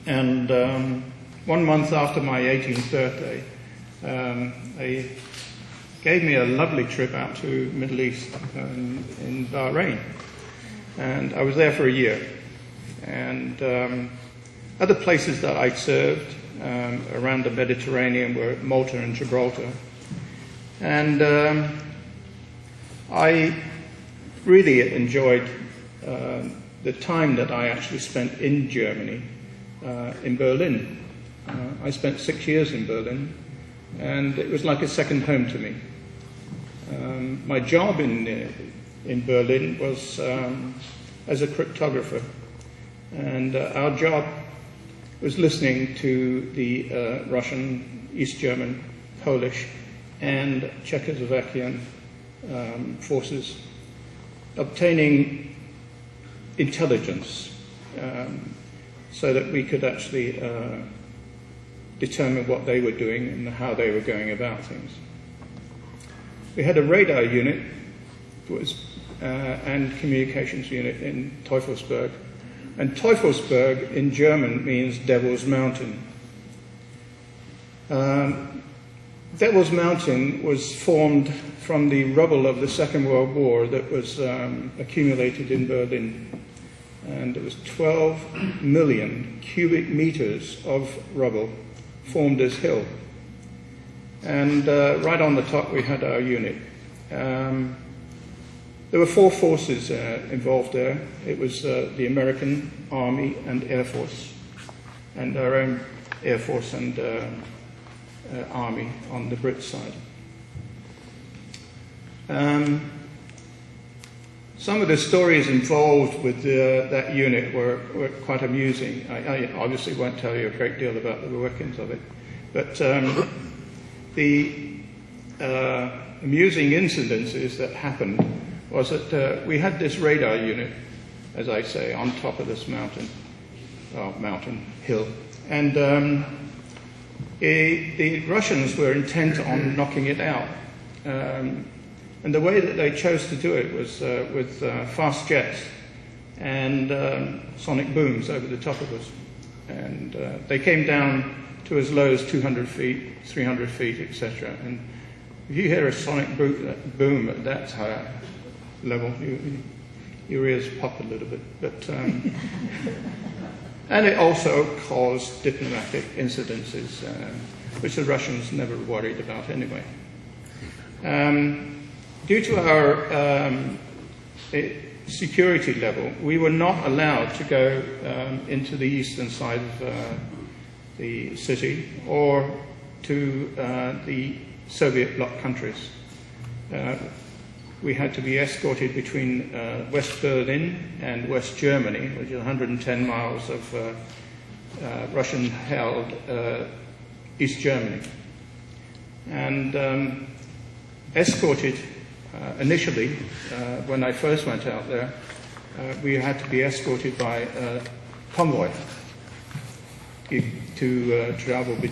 And 1 month after my 18th birthday, they gave me a lovely trip out to Middle East in Bahrain. And I was there for a year. And other places that I'd served around the Mediterranean were Malta and Gibraltar. And I really enjoyed the time that I actually spent in Germany, in Berlin. I spent 6 years in Berlin, and it was like a second home to me. My job in Berlin was as a cryptographer, and our job was listening to the Russian, East German, Polish, and Czechoslovakian forces, obtaining intelligence so that we could actually determine what they were doing and how they were going about things. We had a radar unit and communications unit in Teufelsberg. And Teufelsberg in German means Devil's Mountain. Devil's Mountain was formed from the rubble of the Second World War that was accumulated in Berlin. And it was 12 million cubic meters of rubble formed this hill. And right on the top we had our unit. There were 4 forces involved there. It was the American Army and Air Force, and our own Air Force and Army on the Brit side. Some of the stories involved with that unit were quite amusing. I obviously won't tell you a great deal about the workings of it, but the amusing incidences that happened was that we had this radar unit, as I say, on top of this mountain hill, and the Russians were intent on knocking it out. And the way that they chose to do it was with fast jets and sonic booms over the top of us. And they came down to as low as 200 feet, 300 feet, etc. And if you hear a sonic boom at that high level, your ears pop a little bit. But and it also caused diplomatic incidences, which the Russians never worried about anyway. Due to our security level, we were not allowed to go into the eastern side of the city or to the Soviet bloc countries. We had to be escorted between West Berlin and West Germany, which is 110 miles of Russian-held East Germany. And escorted initially, when I first went out there, we had to be escorted by a convoy to travel between